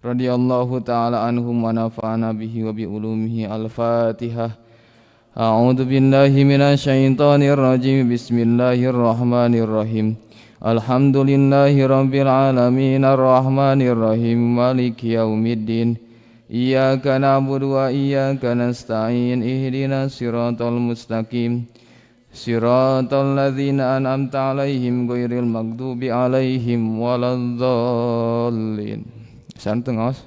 radhiyallahu ta'ala anhum wa nafa'ana bihi wa bi ulumihi. Al-Fatihah. A'udzu billahi minasyaitonir rajim. Bismillahirrahmanirrahim. Alhamdulillahi rabbil alamin arrahmanir rahim maliki yaumiddin. Iyyaka na'budu wa iyyaka nasta'in. Ihdinas siratal mustaqim. Siratal ladzina an'amta 'alaihim ghairil maghdubi 'alaihim waladdallin. Sound tengos.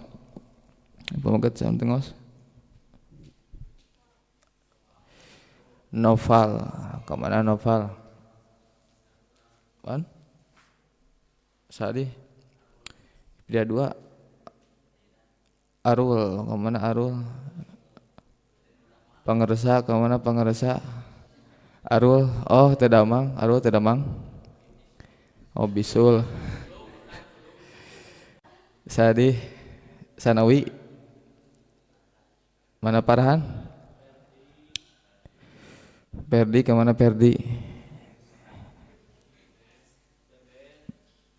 Pamagat sound tengos. Novel. Kemana novel? Pan? Sadi. Dia dua. Arul. Kemana Arul? Pangeresa. Kemana Pangeresa? Arul. Oh Tedamang. Arul Tedamang. Oh Bisul. Sadi. Sanawi. Mana Farhan? Perdi. Kemana Perdi?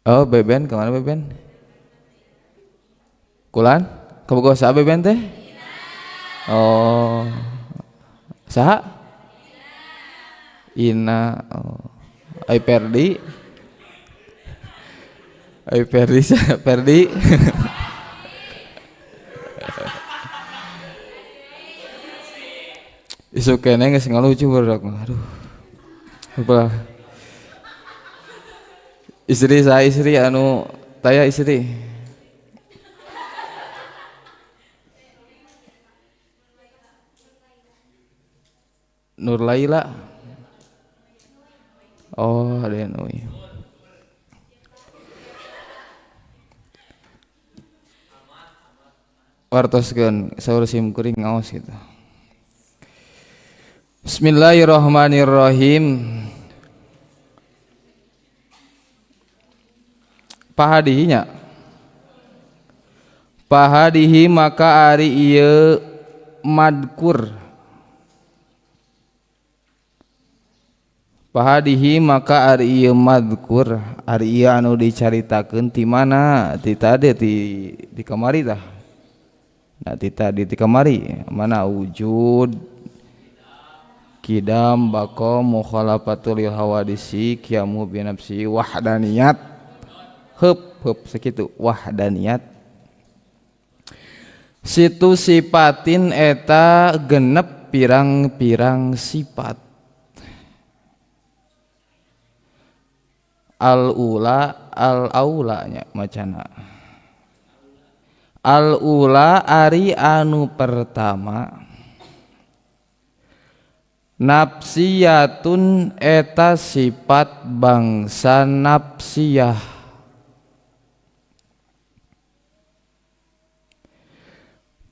Oh Beben. Kemana Beben? Kulan? Kabogoh saha Beben teh? Oh saha? Ina. Oh. Ai Perdi. Ai Perdi saha Perdi? Isu kene geus ngalucu barudak. Aduh. Lupa. Istri saya istri anu taya istri. Nur Laila. Oh, ada anu. Wartoskeun saur sim kuring ngaos gitu. Bismillahirrahmanirrahim. Pahadihinya. Pahadihi maka ari ieu madkur. Pahadihi maka ari ieu madkur, ari ieu anu dicaritakeun ti mana? Ti tadi di kamari tah. Nah ti tadi ti kamari mana wujud kidam bakom mukhalafatul hawadisi qiyamu binafsi wahdaniyat heup sakitu wahdaniyat situ sipatin eta genep pirang-pirang sifat al-ula al-aulanya macana al-ula ari anu pertama nafsiyatun eta sifat bangsa nafsiyah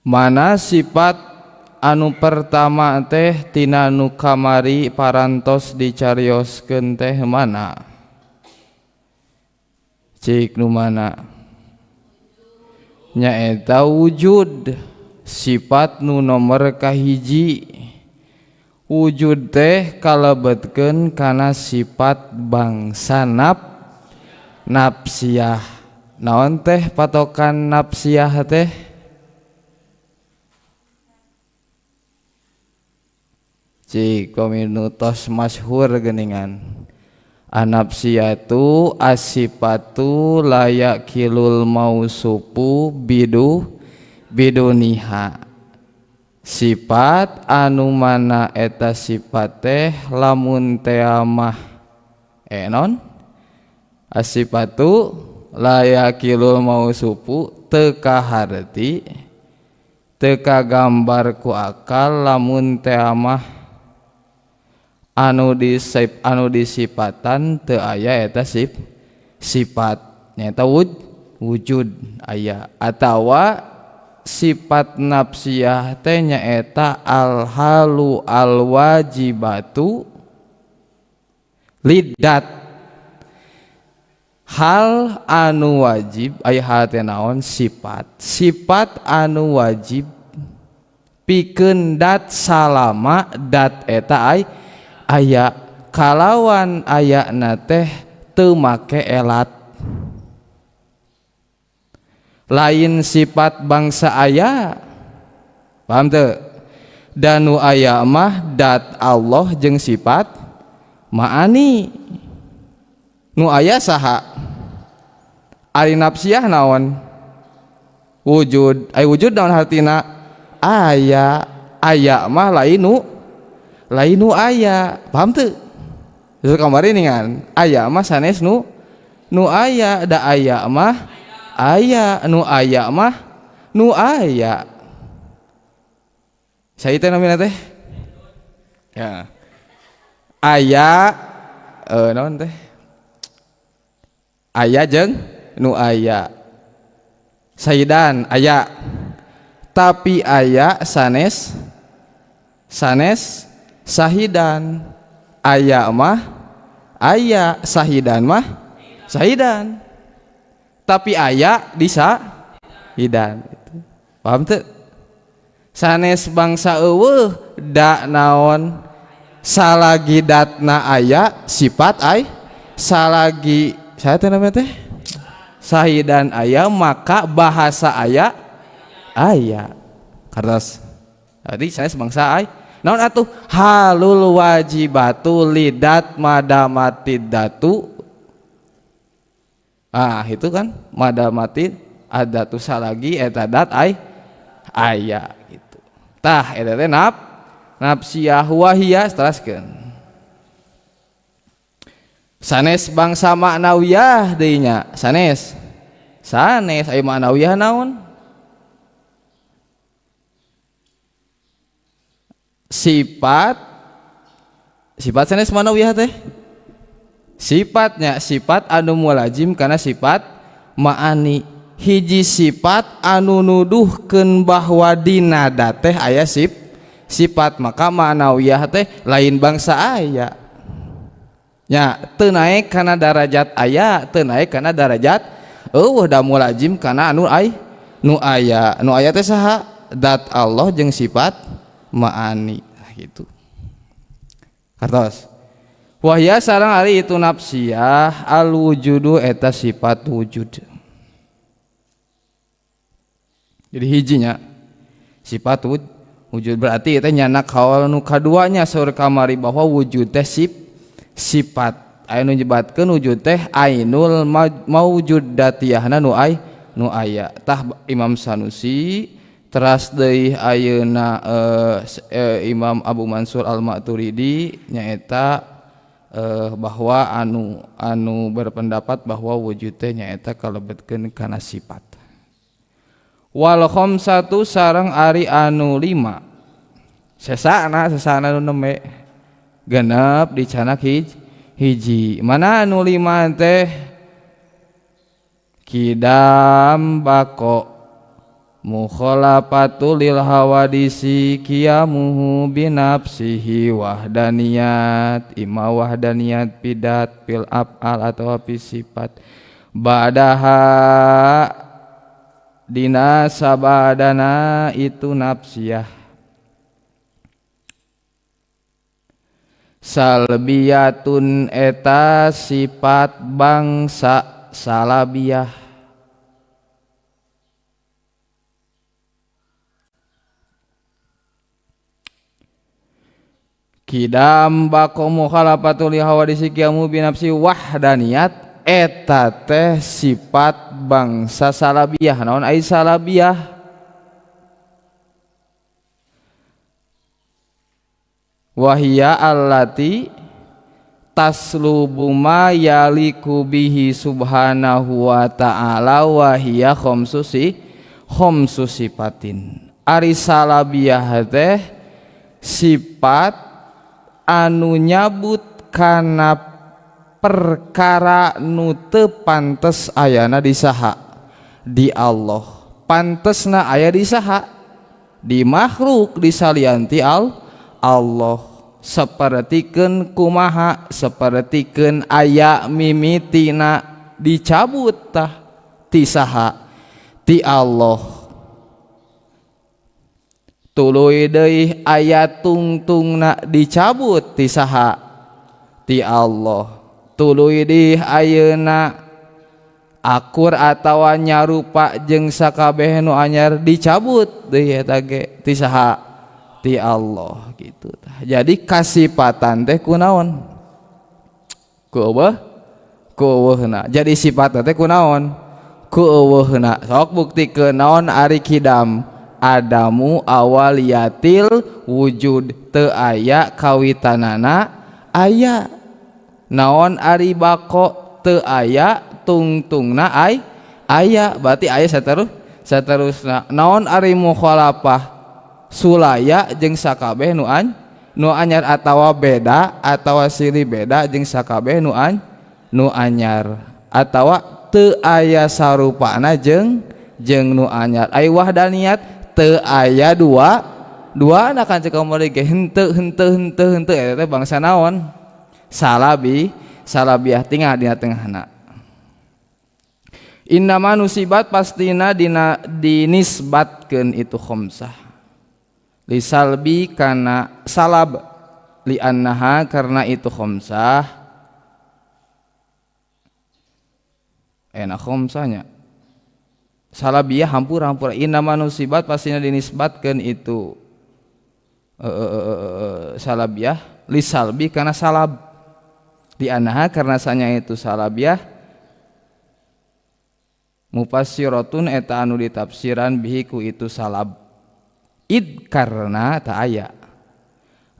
mana sifat anu pertama teh tina nu kamari parantos dicarioskeun teh mana cik nu mana nyaeta wujud sifat nu nomor kahiji wujud teh kalebetkeun kana sifat bangsa nafsiyah. Naon teh patokan nafsiyah teh? Cik kominutos masyhur geuningan. Anafsiyatu asifatu layakilul mausufu biduniha. Sifat anu mana eta sifat teh lamun teu mah non asifatu layakilul mausufu teu kaharti teu kagambar ku akal lamun teu mah anu disifatan teu aya eta sifat nyaeta wujud aya atawa sifat nafsiyah teh nyaeta al-halu al-wajibatu lidat hal anu wajib aya hal teh naon sifat anu wajib pikeun dat salama dat eta aya kalawan ayana teh teu make elat lain sifat bangsa aya, paham teu? Dan nu aya mah dat Allah jeung sifat ma'ani. Nu aya saha? Ari nafsiyah naon? Wujud. Ai wujud naon hartina? Aya. Aya mah lain nu aya. Paham teu? Terus kamari ningan aya mah sanes nu aya, da aya mah aya, nu aya mah nu aya. Saya teh namina teh ya aya naon teh aya jeung nu aya. Saidan aya tapi aya sanes sahidan. Aya mah aya, sahidan mah sahidan, tapi aya bisa hidan. Paham teu? Sanes bangsa eueuh da naon salagi datna aya sifat ai salagi saya teh namanya teh sahidan aya maka bahasa aya kartos. Tadi sanes bangsa ai naon atuh halul wajibatu lidat madamatid datu. Itu kan madamatid adatu salagi eta dat aya gitu. Tah eta teh nafsiyah wahiyah teraskeun. Sanes bangsa ma'nawiyah deui nya. Sanes aya ma'nawiyah naon? Sifat sanes ma'nawiyah teh sifatnya sifat anu mulajim kana sifat ma'ani. Hiji sifat anu nuduhkeun bahwa dina da teh aya sifat, maka ma'nawiyah teh lain bangsa aya nya, teu naek kana darajat aya, teu naek kana darajat eueuh, da mulajim kana anu aya teh saha? Dat Allah jeung sifat ma'ani gitu. Kartos wahya sareng ari itu nafsiyah al wujudu eta sifat wujud. Jadi hijinya sifat wujud berarti eta nyana kaul nu kaduanya saur kamari bahwa wujud teh sifat. Aya nu nyebatkeun wujud teh ainul mawjudatiyahna nu aya. Tah Imam Sanusi teras deui ayeuna Imam Abu Mansur Al-Maturidi nyaeta bahwa anu berpendapat bahwa wujud teh nyaeta kalebetkeun kana sifat. Wal khamsatu sareng ari anu 5 sesana nu nembe genep dicanak hiji. Mana anu 5 teh? Kidam bako mukhalafatu lil hawadisi qiyamuhu binafsihi wahdaniyat ima wahdaniyat bidat fil af'al atau fi sifat ba'daha dina sabadana itu nafsiyah. Salbiyatun eta sifat bangsa salabiyah. Kidam bako mukhalafatu li hawadisi qiyamu binafsi wahdaniyat eta teh sifat bangsa salabiyah. Naon ai salabiyah? Wahia allati taslubu ma yaliku bihi subhanahu wa ta'ala wahia khamsu sifatin. Ari salabiyah teh sifat anu nyabut kana perkara nu teu pantes ayana di saha? Di Allah. Pantesna aya di saha? Di makhluk, di salianti Allah. Sapertikeun kumaha? Sapertikeun aya mimitina dicabut tah ti saha? Ti Allah. Tuluy deui aya tungtungna dicabut ti saha? Ti Allah. Tuluy deui ayeuna akur atawa nyarupa jeung sakabeh nu anyar dicabut deui eta ge ti saha ti Allah gitu tah. Jadi kasifatan teh kunaon ku eueuh ku eueuhna. Jadi sifat teh kunaon ku eueuhna. Sok buktikeun naon ari kidam adamu awaliyatil wujud teu aya kawitanana aya. Naon ari bako teu aya tungtungna aya berarti aya saterusna. Naon ari mukhalafah sulaya jeung sakabeh nu anyar atawa beda atawa silih beda jeung sakabeh nu anyar atawa teu aya sarupana jeung nu anyar. Ai wahdaniyat teu aya duana kan cek kamari ge henteu eta teh bangsa naon salabiah tinggal dina tengahna. Innama nusibat pastina dinisbatkeun itu khamsah lisalbi kana salab li annaha karena itu khamsah enak khamsahnya salabiyah hampur innama nusibat pastina dinisbatkeun itu salabiyah lisalbi kana salab di anaha karena sanya itu salabiyah mufassiratun eta anu ditafsiran bihi ku itu salab id karena ta aya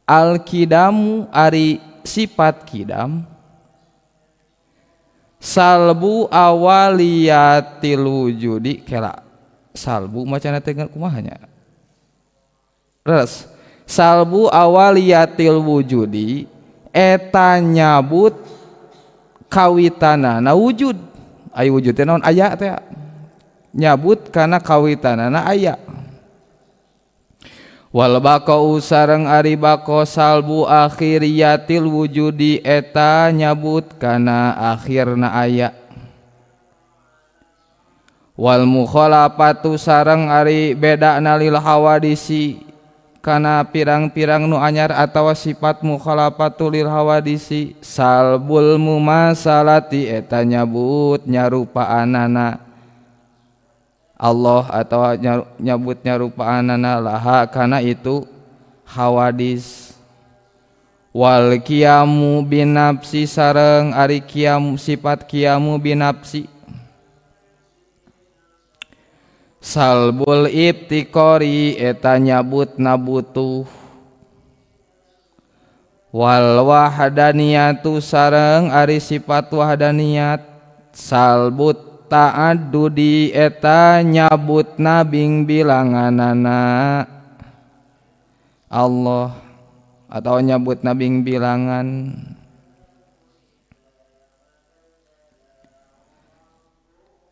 al kidamu ari sifat kidam salbu awaliyatil wujudi kela salbu macana teh kumaha nya res salbu awaliyatil wujudi eta nyabut kawitanana wujud ai wujud teh naon aya teh nyabut kana kawitanana aya wal baqau sareng ari baqo salbu akhiriyatil wujudi eta nyabut kana akhirna aya wal mukhalafatu sareng ari bedana lil hawadisi kana pirang-pirang nu anyar atawa sifat mukhalafatul lil hawadisi salbul mumasalati eta nyabut nyarupaanana Allah atawa nyabut nyarupaanana laha kana itu hawadis wal qiyamu binafsi sareng ari qiyam sifat qiyamu binafsi salbul ibtiqori eta nyabut nabutuh wal wahdaniyatu sareng ari sifat wahdaniyat salbut ta'addudi eta nyabutna bing bilanganana Allah atau nyabutna bing bilangan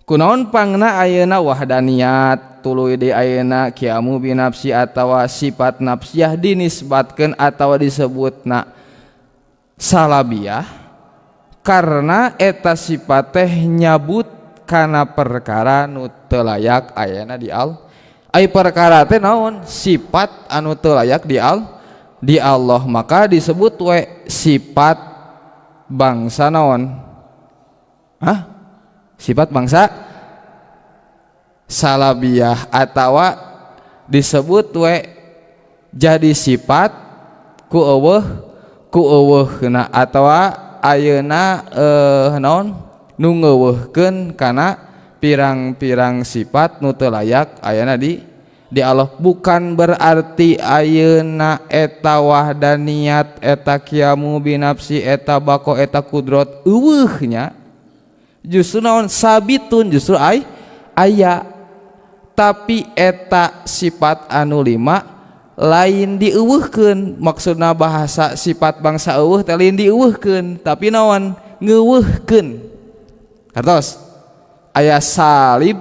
kunaon pangna ayeuna wahdaniyat tuluy di ayeuna qiyamu binafsi atawa sifat nafsiyah dinisbatkeun atawa disebutna salabiyah karena eta sifat teh nyabut kana perkara nu teu layak ayeuna di ai perkara teh naon sifat anu teu layak di Allah maka disebut we sifat bangsa naon sifat bangsa salabiyah atawa disebut we jadi sifat ku eueuhna atawa ayeuna naon nu ngeuweuhkeun kana pirang-pirang sifat nu teu layak ayeuna di Allah bukan berarti ayeuna eta wahdaniyat eta qiyamu binafsi eta baqo eta kudrat eueuhnya justru naon sabitun justru aya tapi eta sifat anu 5 lain dieuweuhkeun maksudna bahasa sifat bangsa eueuh teh lain dieuweuhkeun tapi naon ngeuweuhkeun kartos aya salib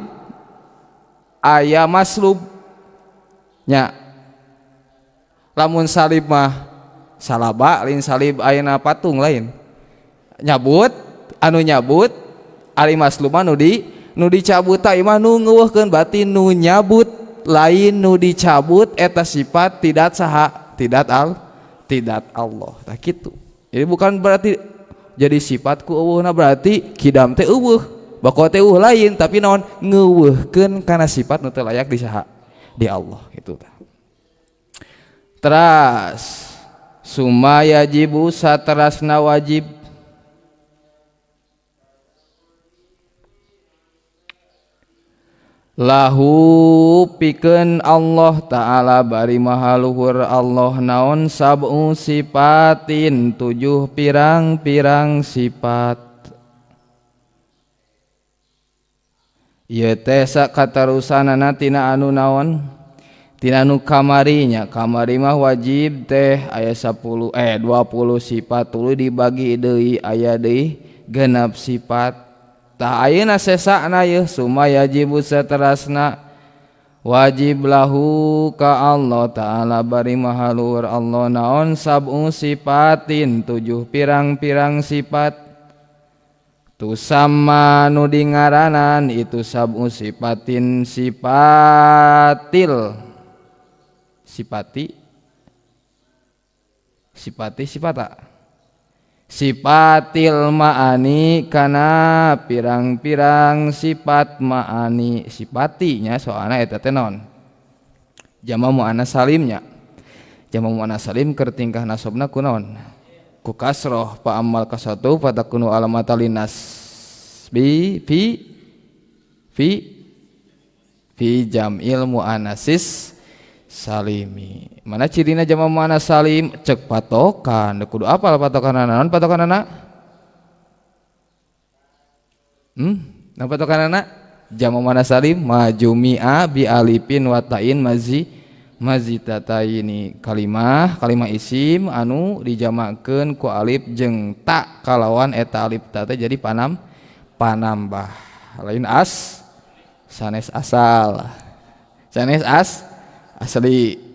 aya maslub nya lamun salib mah salaba lain salib ayeuna patung lain nyabut anu nyabut ari masluma nu dicabut ta imah nu ngeuweuhkeun berarti nu nyabut lain nu dicabut eta sifat tidak Allah tah kitu. Jadi bukan berarti jadi sifat ku eueuhna berarti kidam teh eueuh bako teh lain tapi naon ngeuweuhkeun kana sifat nu teu layak disaha di Allah gitu tah. Teras summa yajibu saterasna wajib lahu pikeun Allah Ta'ala bari mahaluhur Allah naon sab'u sifatin 7 pirang-pirang sifat. Ieu teh sakatarusanana tina anu naon tina anu kamarinya. Kamari mah wajib teh aya 20 sifat tuluy dibagi deui aya deui genep sifat. Tah ayeuna sesana yeuh summa yajibu saterasna wajib lahu ka Allah Ta'ala bari mahaluhur Allah naon sab'u sifatin 7 pirang-pirang sifat tu sama nu dingaranan itu sab'u sifatin sifata sifatil ma'ani kana pirang-pirang sifat ma'ani. Sifatinya soalna eta teh naon jama muannas salimnya. Jama muannas salim keur tingkah nasabna kunaon ku kasroh fa amal kasatu fatakunu alamata linas fi jam'il muannatsis salimi. Mana cirina jama muannas salim cek patokan kudu apal patokanana naon patokanana naon patokanana jama muannas salim majumi'a bi alifin wa ta'in mazitataini kalimah isim anu dijamakeun ku alif jeung ta kalawan eta alif ta teh jadi panambah lain sanes asal sanes asli.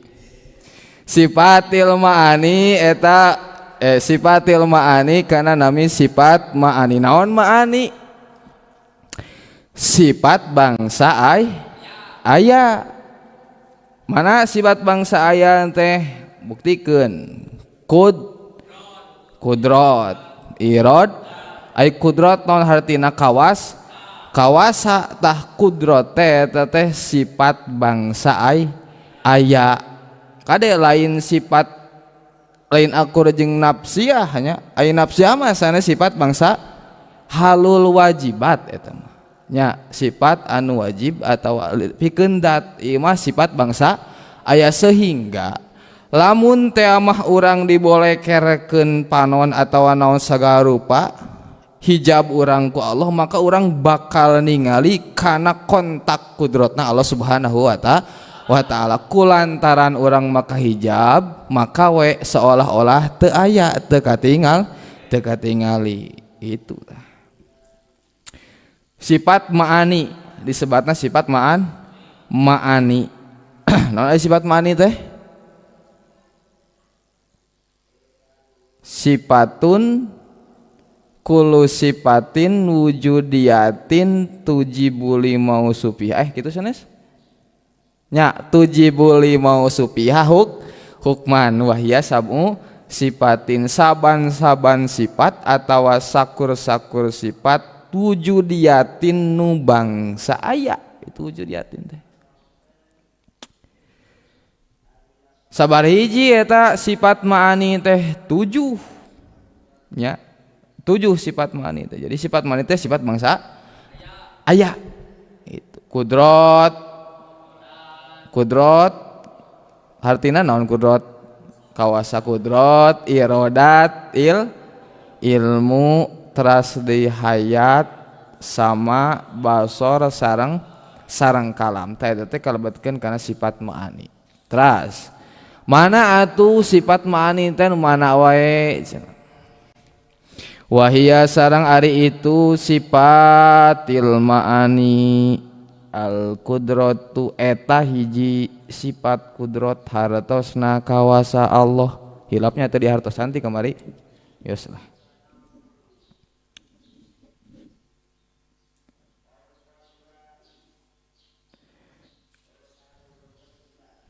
Sifatil ma'ani eta sifatil ma'ani kana nami sifat ma'ani. Naon ma'ani? Sifat bangsa aya. Mana sifat bangsa aya teh buktikeun kudrot irad ai kudrot naon hartina kawasa tah kudrot teh sifat bangsa aya. Kade lain sifat lain akur jeung nafsiyah nya aya nafsiyah mah sana sifat bangsa halul wajibat eta mah nya sifat anu wajib atau pikeun dat ieu mah sifat bangsa aya sehingga lamun teh mah urang dibolekerekeun panon atawa naon sagala rupa hijab urang ku Allah maka urang bakal ningali kana kontak kudratna Allah Subhanahu wa ta'ala kulantaran orang maka hijab maka we seolah-olah teu aya teu katingali itu sifat ma'ani disebutna sifat ma'ani naon sifat ma'ani teh sifatun kullu sifatin wujudiyatin tujibuli mausufih kitu sanes nya tujibuli mausufih hukman wahya sab'u sifatin saban-saban sifat atawa sakur-sakur sifat wujudiyatin nu bangsa aya itu wujudiyatin teh sabar hiji eta sifat ma'ani teh 7 nya 7 sifat ma'ani teh jadi sifat ma'ani teh sifat bangsa aya itu kudrot hartina naon kudrot kawasa kudrot irodat ilmu teras di hayat sama basor sareng kalam teh eta teh kalebetkeun kana sifat ma'ani. Teras mana atuh sifat ma'ani teh mana wae wahia sareng ari itu sifatil ma'ani al kudratu eta hiji sifat kudrat hartosna kawasa Allah hilapnya tadi hartosan ti kamari yoslah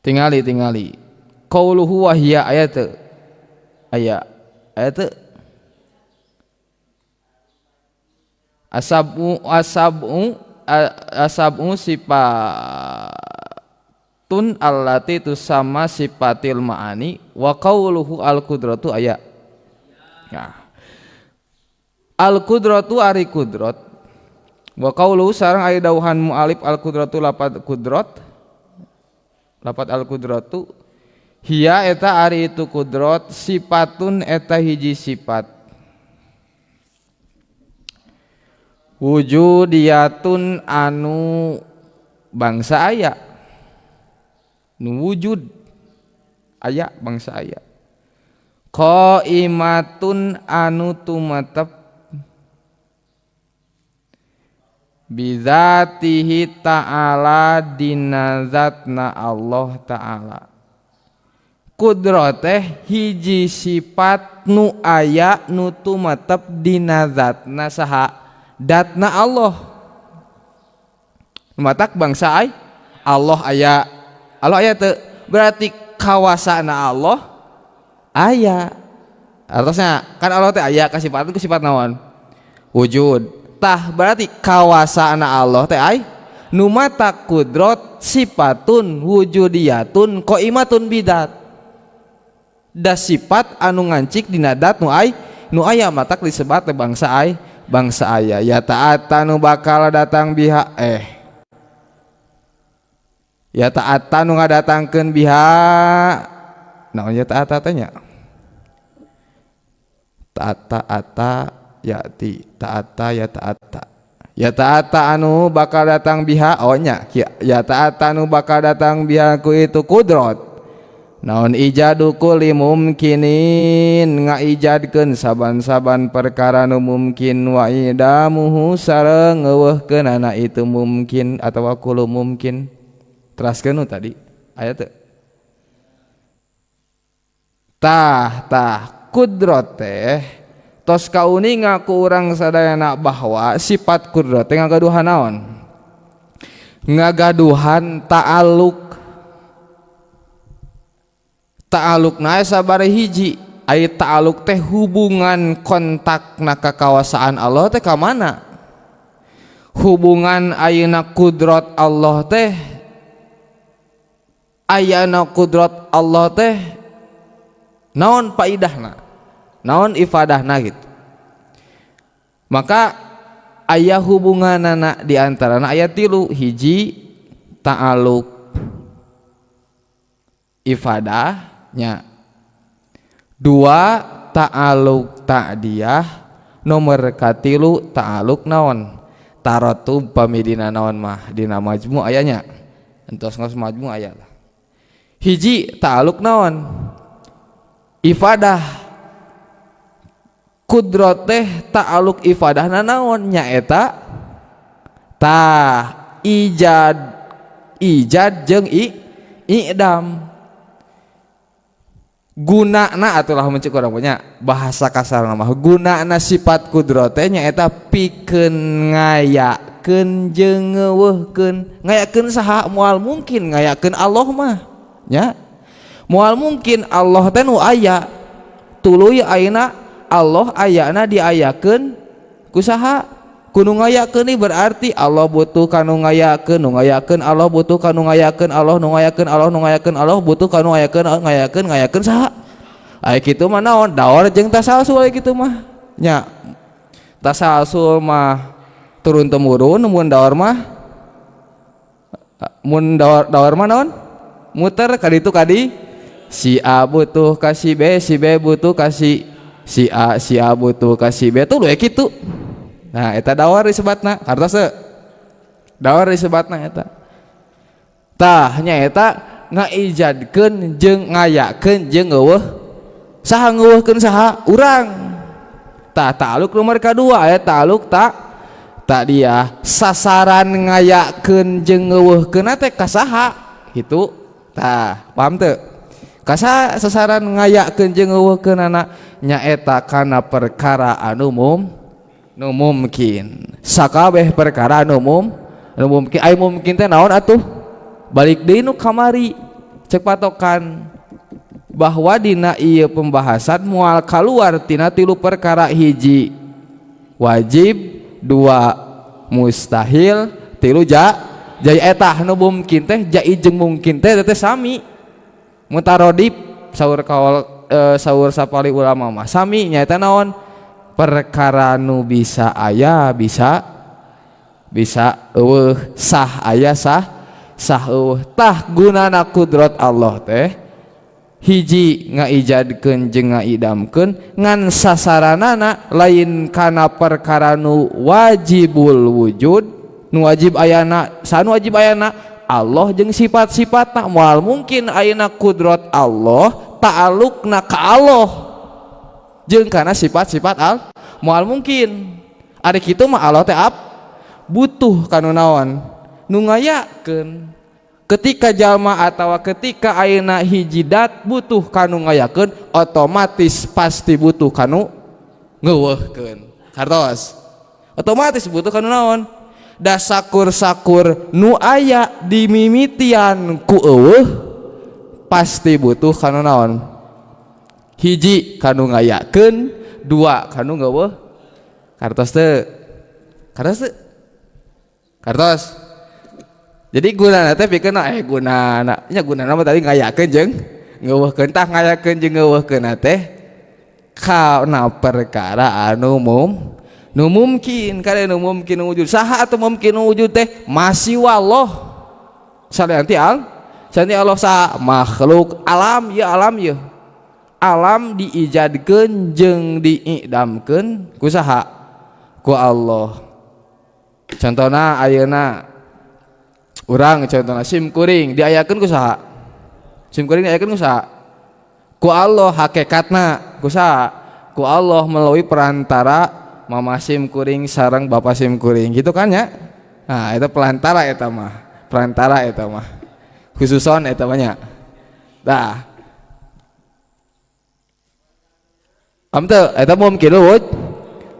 tingali qauluhu wahia ayat asabu sifatun allati tusamma sifatil ma'ani wa qauluhu al qudratu aya. Nah, al qudratu ari qudrat wa qauluhu sareng aya dawuhan mu'alif al qudratu lafaz qudrat lafaz al qudratu hiya eta ari itu qudrat sifatun eta hiji sifat wujudiyatun anu bangsa aya nu wujud aya bangsa aya qaimatun anu tumatep bizatihi ta'ala dina zatna Allah ta'ala. Qudrat teh hiji sifat nu aya nu tumatep dina zatna saha datna Allah. Matak bangsa ay Allah aya. Allah aya teu berarti kawasana Allah aya. Artosna kan Allah teh aya kasifatan ku sifat naon? Wujud. Tah berarti kawasana Allah teh ay nu mata qudrat sifatun wujudiyatun qaimatun bidat. Da sifat anu ngancik dina dat nu ay nu aya matak disebat teh bangsa ay bangsa aya ya ta'ata nu bakal datang biha ya ta'ata nu ngadatangkeun biha naon ya ta'ata teh nya ta'ata ata yati ta'ata ya ta'ata ya ta'ata anu bakal datang biha ohnya ya ta'ata anu bakal datang biha ku itu qudrat naon ijadu kulli mumkinin ngaijadkeun saban-saban perkara nu mungkin wa idamuhu sareng ngeuweuhkeun ana itu mungkin atawa kullu mungkin teraskeun nu tadi aya teu tah qudrat teh tos kauninga ku urang sadayana bahwa sifat qudrat teh ngagaduhan naon? Ngagaduhan ta'alluq. Ta'alluqna sabari hiji, aya ta'alluq teh hubungan kontakna ka kawasaan Allah teh ka mana? Hubungan ayeuna qudrat Allah teh ayana qudrat Allah teh naon faidahna? Naon ifadahna gitu. Maka aya hubunganana di antarana aya tilu hiji ta'alluq ifadahnya dua ta'alluq ta'diyah nomor katilu ta'alluq naon taratub pamidina naon mah dina majmu ayanya entos ngos majmu aya lah hiji ta'alluq naon ifadah qudrat teh ta'alluq ifadahna naon nyaeta tah ijad jeung i'dam gunana atulah mencek urang punya bahasa kasarna mah gunana sifat qudrat teh nyaeta pikeun ngayakeun jeung ngeuweuhkeun ngayakeun saha moal mungkin ngayakeun Allah mah nya moal mungkin Allah teh nu aya tuluy ayeuna Allah ayana diayakeun ku saha kudu ngayakeun berarti Allah butuh kanu ngayakeun nu ngayakeun Allah butuh kanu ngayakeun Allah nu ngayakeun Allah nu ngayakeun Allah butuh kanu ngayakeun saha aya kitu mah naon daur jeung tasalsul aya kitu mah nya tasalsul mah turun temurun mun daur mah naon muter kaditu kadi si A butuh ka si B butuh ka si A butuh kasih B tuh kayak gitu. Nah, eta dawar disebutna kartos dawar disebutna eta. Tah nya eta ngaijadkeun jeung ngayakeun jeung ngeuweuh saha ngeuweuhkeun saha urang. Tah ta'alluq nomor kadua aya ta'alluq tak dia sasaran ngayakeun jeung ngeuweuhkeun teh ka saha kitu. Tah paham teu? Kasa sasaran ngayakeun jeung ngeuweuhkeunana nyaeta kana perkara anu mungkin sakabeh perkara anu mungkin ai mungkin teh naon atuh balik deui nu kamari cek patokan bahwa dina ieu pembahasan moal kaluar tina tilu perkara hiji wajib dua mustahil, tilu jai eta nu mungkin teh jai jeung mungkin teh sami mutarodip saur kawal saur sapali ulama mah sami nyaeta naon perkara nu bisa aya bisa eueuh sah aya sah eueuh tah gunana kudrat Allah teh hiji ngaijadkeun jeung ngaidamkeun ngan sasaranana lain kana perkara nu wajibul wujud nu wajib ayana sanu wajib ayana Allah jeung sifat-sifatna moal mungkin ayeuna kudrat Allah ta'alluqna ka Allah jeung kana sifat-sifat moal mungkin ari kitu mah Allah teh butuh kanu naon nu ngayakeun ketika jalma atawa ketika ayeuna hiji dat butuh kanu ngayakeun otomatis pasti butuh kanu ngeuweuhkeun hartos otomatis butuh kanu naon da sakur-sakur nu aya di mimitian ku eueuh pasti butuh kanu naon hiji kanu ngayakeun dua kanu ngeuweuh kartos teu kartos jadi gunana teh pikeun gunana nya gunana mah tadi ngayakeun jeung ngeuweuhkeun tah ngayakeun jeung ngeuweuhkeun teh kana perkara anu nu mungkin kada nu mungkin wujud saha atuh mungkin wujud teh masih wallah salanti Allah sa makhluk alam ya alam diijadkeun jeung diidamkeun ku saha ku Allah contohna ayeuna urang contohna sim kuring diayakeun ku saha sim kuring diayakeun ku saha ku Allah hakikatna ku saha ku Allah melalui perantara mama sim kuring sareng bapak sim kuring gitu kan ya nah itu perantara eta mah khususon eta mah nya dah amteu eta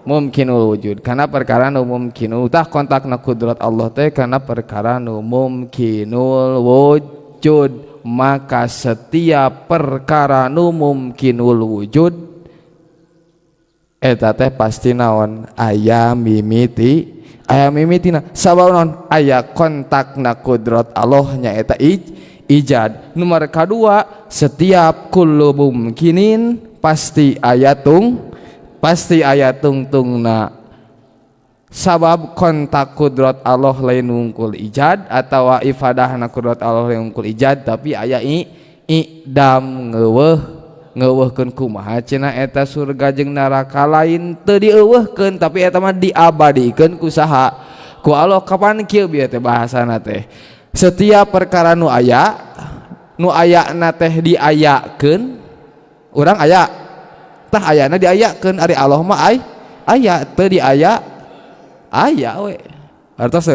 mungkinul wujud karena perkara nu mungkinul tah kontakna kudrat Allah teh karena perkara nu mungkinul wujud maka setiap perkara nu mungkinul wujud eta teh pasti naon aya mimitina sabab naon aya kontakna kudrat Allah nyaeta ijad nomor kadua setiap kullu mumkinin pasti aya tungtungna sabab kontak kudrat Allah lain wungkul ijad atawa ifadahna kudrat Allah lain wungkul ijad tapi aya idam ngeuweuhkeun kumaha cenah eta surga jeung neraka lain teu dieuweuhkeun tapi eta mah diabadikeun ku saha ku Allah kapan kieu bieu teh bahasana teh setiap perkara nu ayana teh diayakeun urang aya tah ayana diayakeun ari Allah mah aya teu diaya we artos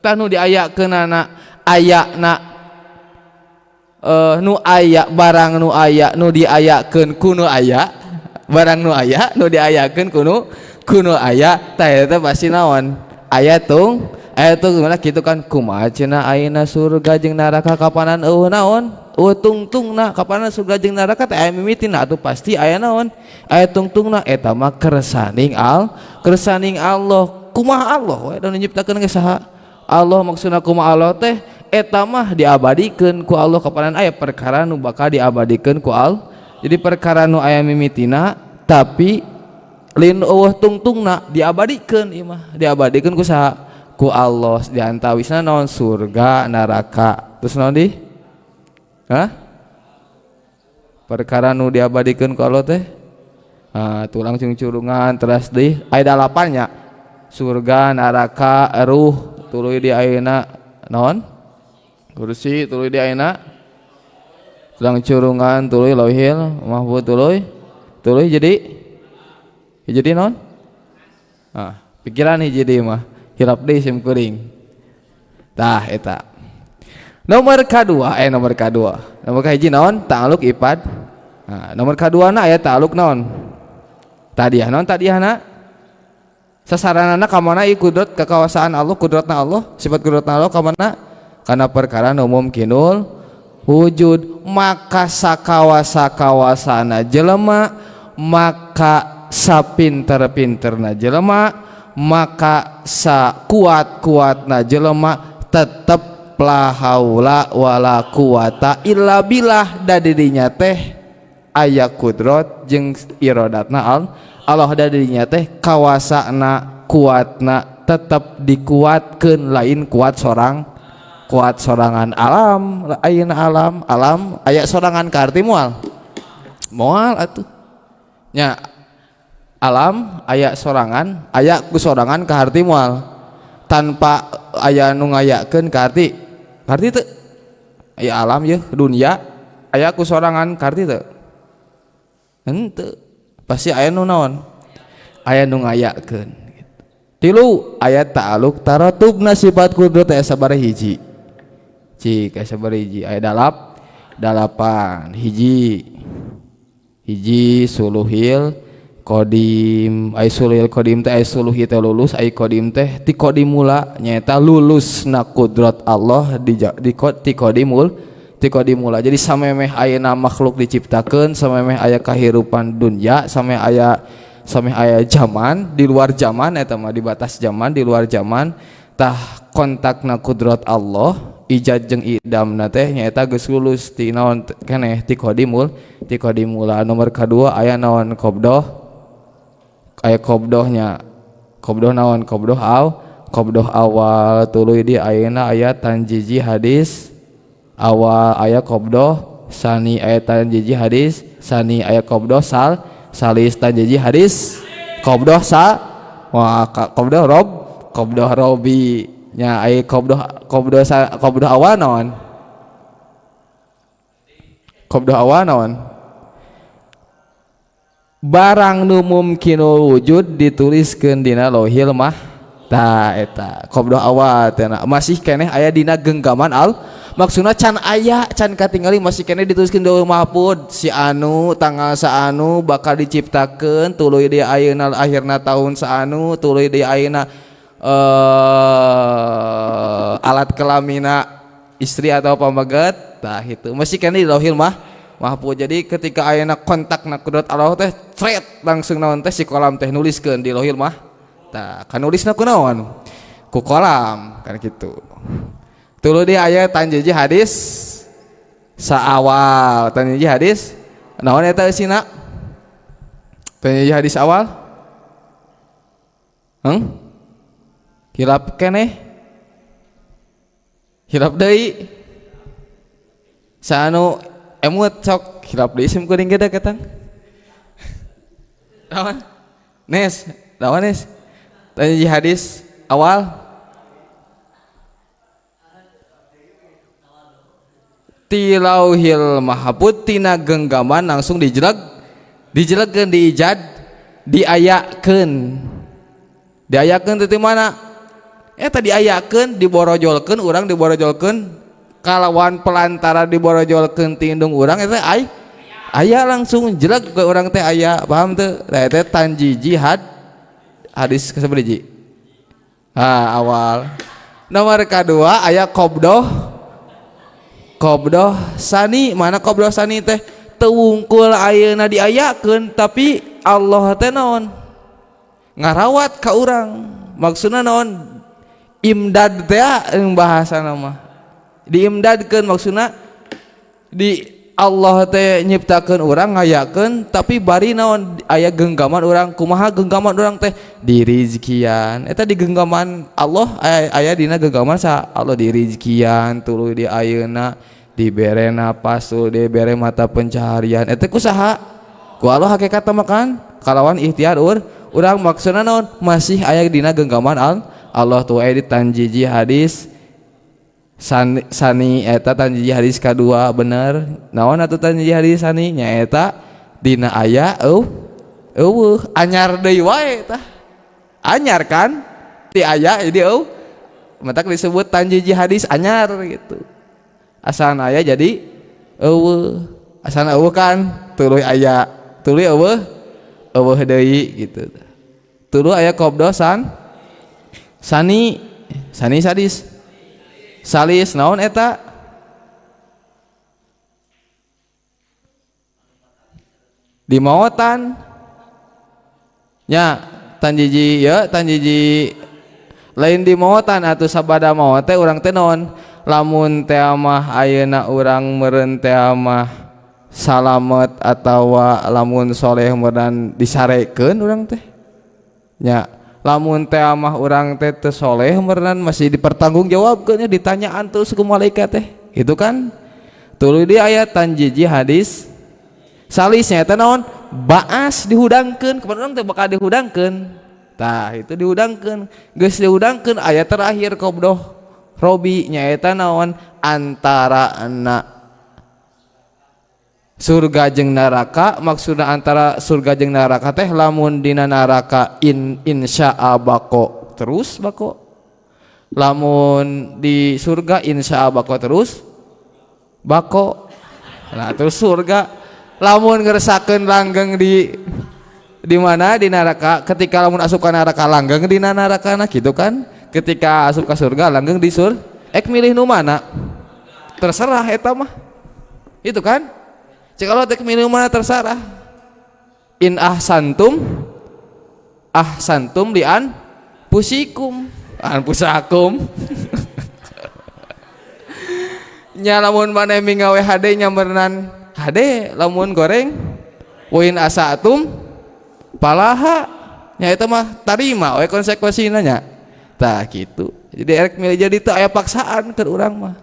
tah nu diayakeunana ayana nu aya barang nu aya nu diayakeun ku nu aya barang nu aya nu diayakeun ku nu aya tah eta pasti naon aya tung gimana kitu kan kumaha cenah ayeuna surga jeung neraka kapanan eueuh naon eueuh tungtungna kapanan surga jeung neraka teh aya mimitina atuh pasti aya naon aya tungtungna eta mah kersaning Allah kumaha Allah we da nyiptakeun ge saha Allah maksudna kumaha Allah teh eta mah diabadikeun ku Allah kapanan aya perkara nu bakal diabadikeun ku Allah jadi perkara nu aya mimitina tapi lain eueuh tungtungna diabadikeun ieu mah diabadikeun ku saha ku Allah diantawisna naon surga neraka terus naon di perkara nu diabadikeun ku Allah teh tuh langsung curungan terus deui aya 8 nya surga neraka ruh tuluy di ayeuna naon kursi tuluy di ayeuna sedang curungan tuluy lauhil mahfuz tuluy jadi naon pikiran hiji deui mah hilap deui sim kuring tah eta nomor kadua nomor kahiji naon ta'alluq ifad nomor kaduana aya ta'alluq naon tadiahna sasaranana ka mana ieu kudrat kekuasaan Allah kudratna Allah sifat kudratna Allah ka mana kana perkara nu mumkinul wujud maka sakawasa-kawasana jelema maka sapinter-pinterna jelema maka sakuat-kuatna jelema tetep la haula wala quwata illa billah. Da didinya teh aya kudrat jeung iradatna Allah. Da didinya teh kawasana kuatna tetep dikuatkeun, lain kuat sorangan. Alam ayeuna alam aya sorangan ka arti moal atuh nya. Alam aya sorangan, aya ku sorangan ka harti moal tanpa aya nu ngayakeun ka harti teu aya alam ye dunia aya ku sorangan ka harti teu henteu, pasti aya nu naon, aya nu ngayakeun. Tilu aya ta'alluq taratubna sifat kudrat aya sabaraha hiji cik aya sabaraha hiji, aya dalapan hiji suluhil kodim. Ai sulil kodim teh ai suluhi teh lulus, ai kodim teh ti kodimula nyaeta lulus na kudrat Allah di kodimula. Jadi samemeh ayeuna makhluk diciptakeun, samemeh aya kahirupan dunya, samemeh aya zaman di luar zaman eta mah di batas zaman di luar zaman tah kontakna kudrat Allah ijad jeung idamna teh nyaeta geus lulus ti naon keneh ti kodimula. Nomor kadua aya naon qobdoh, aya qobdohnya, qobdoh naon qobdoh awal. Tuluy di ayeuna aya tanjiji hadis awal, aya qobdoh sani, aya tanjiji hadis sani, aya qobdoh salis, tanjiji hadis qobdoh qobdoh robi nya. Aya qobdoh awal naon, qobdoh awal naon, barang nu mumkinul wujud dituliskeun dina lauhil mahfuz. Eta qobdoh awal teh masih keneh aya dina genggaman maksudna can aya can katingali masih keneh dituliskeun di lauhil mahfuz si anu tanggal saanu bakal diciptakeun, tuluy di ayeuna akhirna tahun saanu, tuluy di ayeuna alat kelamina istri atau pamaget tah itu masih keneh di lauhil mahfuz. Jadi ketika ayeuna kontakna kudrat Allah teh tret langsung naon teh si kolam teh nuliskeun di lauhil mahfuz. Tah kan nulisna ku naon? Ku kolam kan kitu. Tuluy di aya tanjiji hadis saawal, tanjiji hadis naon eta eusina? Tanjiji hadis awal? Hilap keneh? Hilap deui. Saanu emut sok hilap deui sim kuring geda katang. Naon? Naon Nes? Tanjiji hadis awal ti lauhil mahfuz tina genggaman langsung dijelegkeun diijad diayakeun teh mana eta diayakeun diborojolkeun urang diborojolkeun kalawan pelantara diborojolkeun ti indung urang eta aya langsung jeleg ke urang teh aya paham teu eta tanjiji hadis kasabaraha awal. Nomor kadua aya qobdoh sani. Mana qobdoh sani teh teu wungkul ayeuna diayakeun tapi Allah teh naon ngarawat ka urang, maksudna naon imdad teh bahasana mah diimdadkeun, maksudna di Allah teh nyiptakeun urang ngayakeun tapi bari naon aya genggaman urang. Kumaha genggaman urang teh dirizkian eta di genggaman Allah aya dina genggaman sa Allah dirizkian, tuluy di ayeuna dibere napas, tuluy dibere mata pencaharian eta kusaha ku Allah hakikatna makan kalawan ikhtiar urang. Maksudna naon masih aya dina genggaman Allah tuh aya di tanjiji hadis sani eta tanjiji hadis kadua bener. Naon atuh tanjiji hadis sani nyaeta dina aya eueuh anyar deui wae tah anyar kan ti aya jadi matak disebut tanjiji hadis anyar gitu. Asalna aya jadi eueuh, asalna eueuh kan tuluy aya tuluy eueuh deui gitu. Tuluy aya qobdoh sani sadis salis naon eta di maotan nya tanjiji ya tanjiji lain di maotan atuh sabada maot teh urang teh naon lamun teh mah ayeuna urang meureun teh mah salamet atawa lamun soleh meureun disarekeun urang teh nya lamun teh mah urang teh teu soleh meureun masih dipertanggungjawabkeun nya ditanyaan terus ku malaikat teh itu kan tuluy di ayat tanjiji hadis salisnya teh naon baas dihudangkeun kepada urang teh bakal dihudangkeun tah itu dihudangkeun geus dihudangkeun ayat terakhir qobdoh robi nyaeta naon antara surga jeung neraka maksudna antara surga jeung neraka teh lamun dina neraka insya'a bako terus bako lamun di surga insya'a bako terus bako nah terus surga lamun ngeresakeun langgeng di mana di neraka ketika lamun asup ka neraka langgeng di neraka nah gitu kan ketika asup ka surga langgeng di milih nu mana terserah eta mah itu kan cek kalau tek milih mana terserah in ahsantum lian pusikum pusakum nya lamun maneh mingawe hade nya meureunan hade lamun goreng wain asatum palaha nya eta mah tarima we konsekuensina nya tah kitu jadi erek milih jadi teu aya paksaan keur urang mah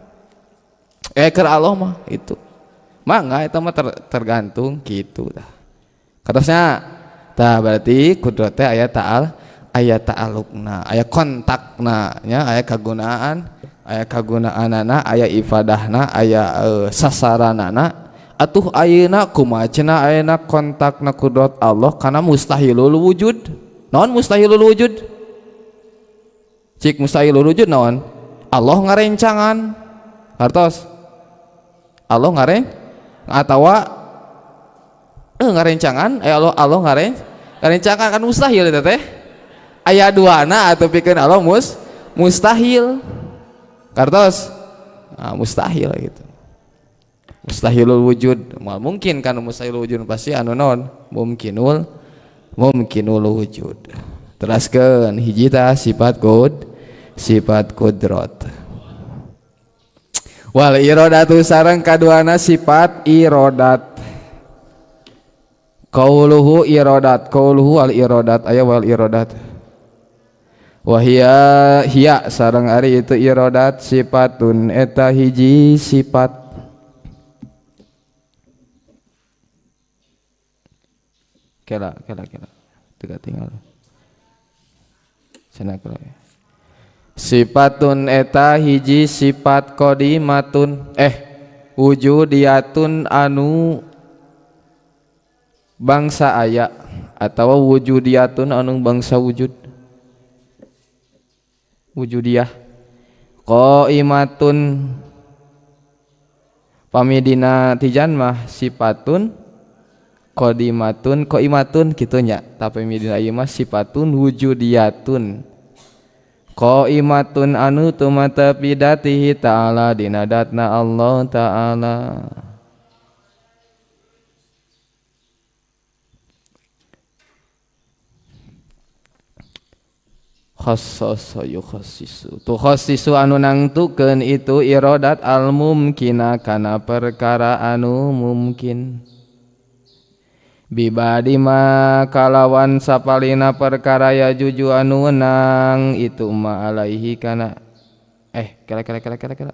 keur Allah mah itu mangga eta mah tergantung kitu tah katosna tah berarti kudrat teh aya ta'alluqna aya kontakna nya aya kagunaanana aya ifadahna aya sasaranana atuh ayeuna kumaha cenah ayeuna kontakna kudrat Allah kana mustahilul wujud naon mustahilul wujud cik mustahilul wujud naon Allah ngarencangan hartos Allah atawa ngarencangan Allah ngarencangan kan mustahil eta teh aya duana atuh pikeun Allah mustahil kartos mustahil gitu mustahilul wujud mal mungkin kan mustahilul wujud pasti anu naon mungkinul wujud teraskeun hiji tah sifat kudrat wal irodatu sareng kaduana sifat irodat qauluhu al irodat aya wal irodat wahia hiya sareng ari itu irodat sifatun eta hiji sifat kela teu tinggal cenah kula sifatun eta hiji sifat qadimatun wujudiyatun anu bangsa aya atawa wujudiyatun anu bangsa wujudiyah qaimatun pamidina tijan mah sifatun qaimatun kitu nya tapi pamidina ieu mah sifatun wujudiyatun qaimatun anu tumata bidatihi ta'ala dina datna Allah ta'ala khassasa yukhassisu tu khassisu anu nangtukeun itu iradat al mumkina kana perkara anu mungkin bibadi ma kalawan sapalina perkara ya juju anu wenang itu ma alaihi kana kala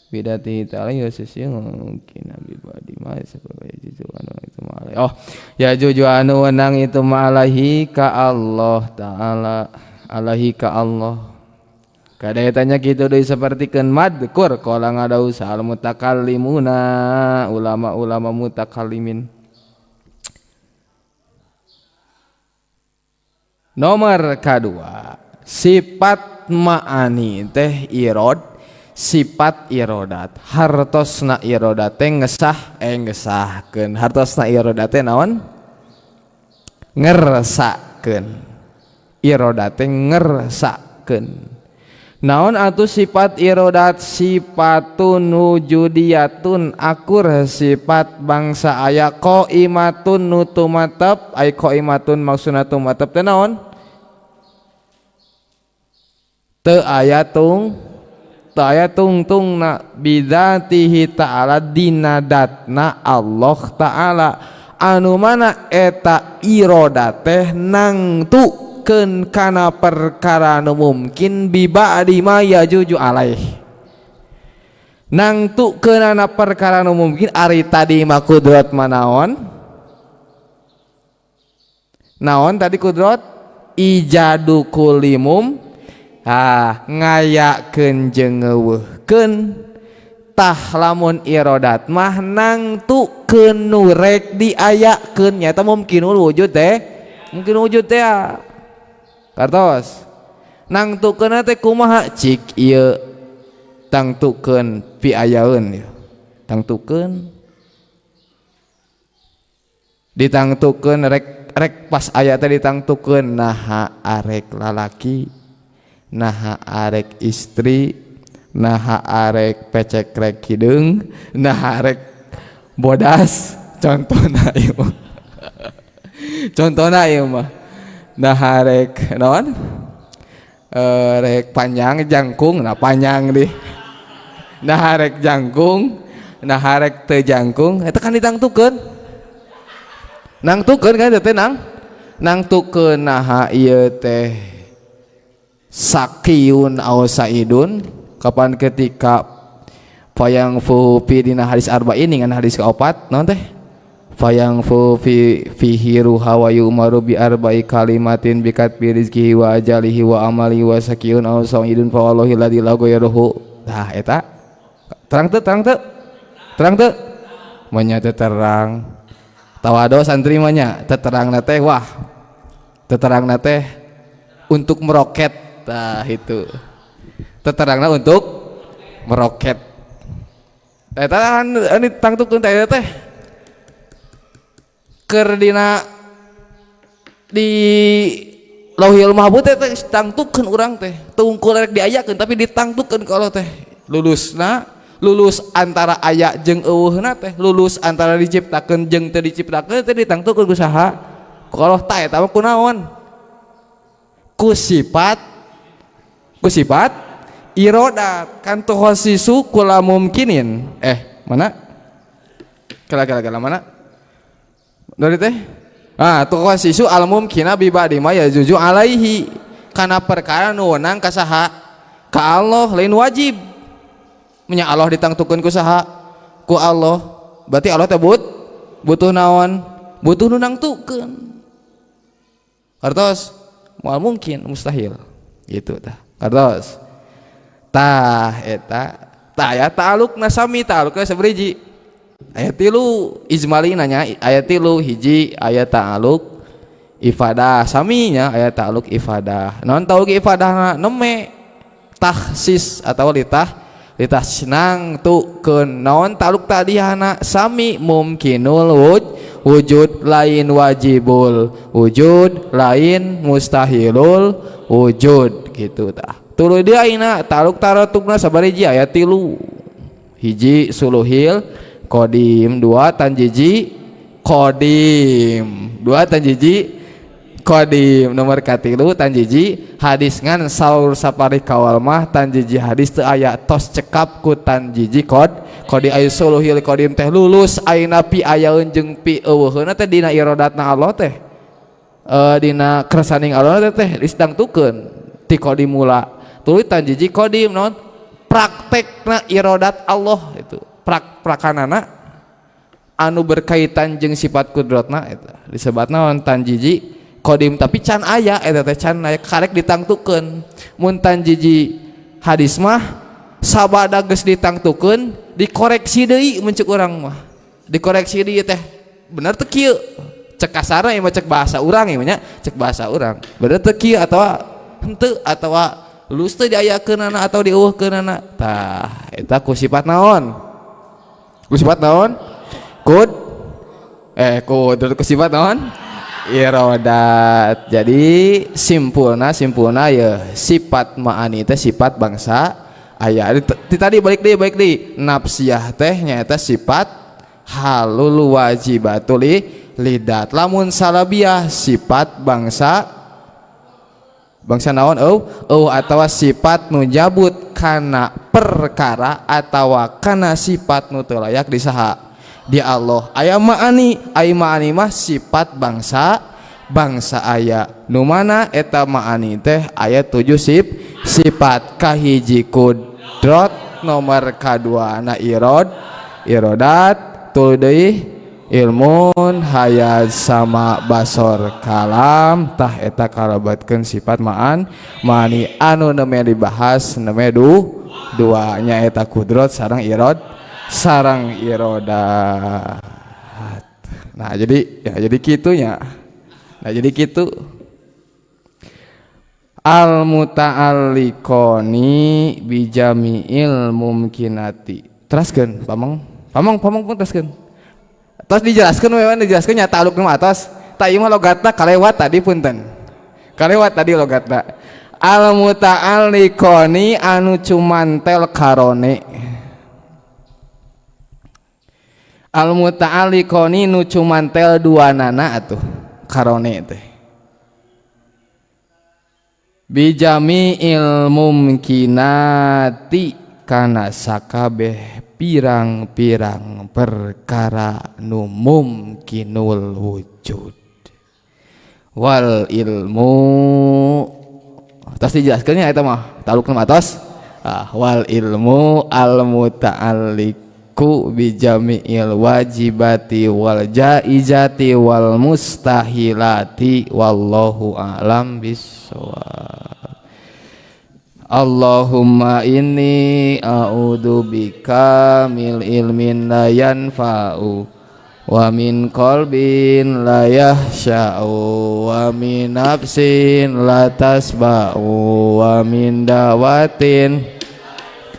bidati ta'ala yusisi mungkin bibadi ma sapalina juju anu itu ma alaihi ya juju anu wenang itu ma alaihi ka Allah ta'ala alahi ka Allah kada tanya kitu deui sapertikeun madkur qala ngadaus al mutakallimuna ulama-ulama mutakallimin nomor kadua sifat ma'ani teh sifat irodat hartosna irodat teh ngesahkeun hartosna irodat teh naon ngeresakeun irodate ngersakeun naon atuh sifat irodat sifatun wujudiyatun akur sifat bangsa aya qaimatun nutumatep ai qaimatun maksudna tumatep teh naon teu aya tungtungna bidzatihi ta'ala dina datna Allah ta'ala anu mana eta iroda teh nangtukeun kana perkara nu mungkin biba'di ma yajuju alaih nangtukeun kana perkara nu mungkin ari tadi mah kudrat manaon naon tadi kudrat ijadu kulimum ngayakeun jeung ngeuweuhkeun tah lamun irodat mah nangtukeun nu rek diayakeun nyata mungkinul wujud teh mungkin wujud teh kartos nangtukeun teh kumaha cik ieu tangtukeun pi ayaeun tangtukeun ditangtukeun rek pas aya teh ditangtukeun naha arek lalaki naha arek istri naha arek pecek rek hideung naha arek bodas contohna ieu contohna ieu mah naha arek naon rek panjang jangkung nah panjang deh naha arek jangkung naha arek teu jangkung eta kan ditangtukeun nangtukeun kan teh nangtukeun naha ieu teh sakiyun aw saidun kapan ketika fayang fupi dina hadis arba'in dengan hadis keopat naon teh fayang fupi fihi ruha wa yumaru bi arba'i kalimatin bikat bi rizqihi wa ajalihi wa amali wa sakiyun aw saidun fa wallahi la ilaha ghairuhu tah eta terang teu manya teh terang tawado santri manya teh terangna teh wah teh terangna teh untuk meroket. Nah itu terangna untuk meroket eta ini tangtukeun teh teh keur dina di Lauhil Mahfuz teh tangtukeun urang teh tungkul rek diayakeun tapi ditangtukeun ka Allah teh lulus antara aya jeung eueuhna teh lulus antara diciptakeun jeung teu diciptakeun teh ditangtukeun ku saha ku Allah tah eta mah kunaon ku sifat irodat kan tuhasisu kula mumkinin mana kala mana dari teh tuhasisu al mumkina bi ba'di ma yajuju alaihi kana perkara nu weunang ka saha ka Allah lain wajib nya Allah ditangtukeun ku saha ku Allah berarti Allah teh butuh naon butuh nu nangtukeun artos moal mungkin mustahil gitu tah kartos tah eta tah aya ta'alluq nasami ta'alluq sabriji aya tilu ijmali nanya aya tilu hiji aya ta'alluq ifadah saminya aya ta'alluq ifadah naon ta'alluq ifadah neme tahsis atau litah senang tukeun naon ta'alluq tadihana sami mumkinul wujud lain wajibul wujud lain mustahilul wujud gitu tah tuluy dia aina ta'alluq taratukna sabariji aya tilu hiji suluhil qadim dua tanjiji qadim dua tanjiji qadim nomor katilu tanjiji hadis ngan saur sapari kawal mah tanjiji hadis teu aya tos cekap ku tanjiji qadi ayu suluhil qadim teh lulus aina pi ayaeun jeung pi eueuheuna teh dina irodatna Allah teh dina kersaning Allah teh ditangtukeun ti qadim mula tuluy tanjiji qadim naon praktekna irodat Allah itu prakanana anu berkaitan jeung sifat kudratna eta disebut naon tanjiji qadim tapi can aya eta teh can aya karek ditangtukeun mun tanjiji hadis mah sabada geus ditangtukeun dikoreksi deui mun ceuk urang mah dikoreksi deui teh bener teu kieu cek kasarna ieu mah cek bahasa urang ieu nya cek bahasa urang bener teu kieu atawa henteu atawa lulus teh diayakeunana atau dieuweuhkeunana tah eta ku sifat naon kud ku sifat naon irodat jadi simpulna ya sifat ma'ani teh sifat bangsa aya tadi balik deui nafsiyah teh nyaeta sifat halul wajibatul lidat lamun salabiyah sifat bangsa bangsa naon atawa sifat nu jabut kana perkara atawa kana sifat nu teu layak disaha di Allah. Aya ma'ani mah sifat bangsa aya nu mana eta ma'ani teh aya 7 sifat. Kahiji kudrot, nomor kadua na irodat, tuluy deui ilmun, hayat, sama, basor, kalam. Tah eta kalabatkeun sifat ma'ani anu nemeh dibahas nemeh dua nya eta kudrot sareng irodat. Nah jadi kitunya. Nah jadi kitu al muta'alliqoni bijami'il mumkinati. Teraskeun pamong pun teraskeun. Tos dijelaskeun we dijelaskeun nya ta'alluq nu atas. Ta ieu mah logatna kalewat tadi punten. Kalewat tadi logatna. Al muta'alliqoni anu cumantel karone. Al muta'alliqoni nu cumantel duanana atuh karone teh. Bijami'il mumkinati kana sakabeh pirang-pirang perkara nu mumkinul wujud. Wal ilmu tos dijelaskeun nya eta mah taluk nu atos. Wal ilmu al muta'alliqu bijami'il wajibati wal jaizati wal mustahilati wallahu a'lam bissawab. Allahumma inni a'udzubika min ilmin la yanfa'u wa min qalbin la yahsha'u wa min nafsin la tasba'u wa min dawatin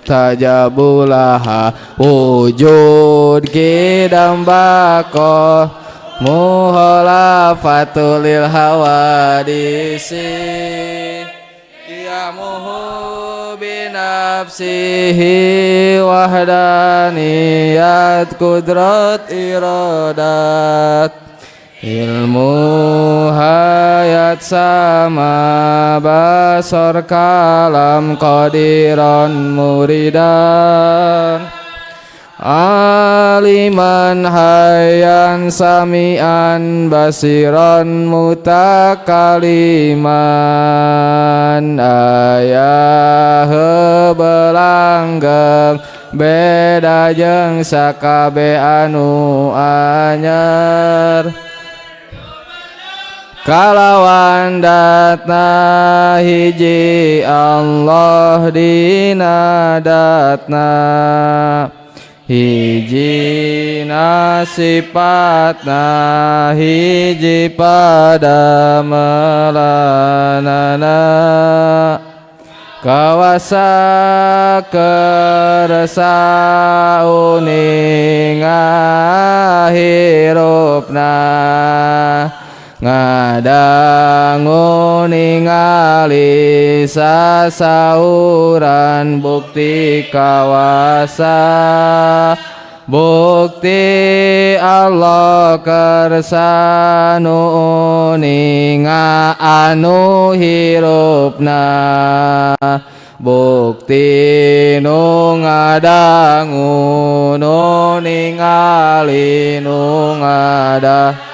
tajabulaha wujud kidam bako muhalafatul lil hawadisi qiyamuhu binafsihi wahdaniyat kudrat iradat ilmu hayat sama basar kalam qadiran muridan aliman hayyan sami'an basiran mutakaliman ayah belanggeng beda jeung sakabe anu anyar kalawan datna hiji Allah dina datna hiji sifatna hiji pada melanana kawasa kersa uning ahirupna ngadangu ningali sasauran bukti kawasa bukti Allah kersanu ninga anu hirupna bukti nu ngadangu nu ningali nu ngadah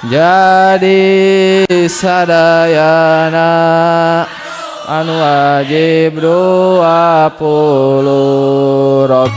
jadi sadayana anu wajib 20 Rob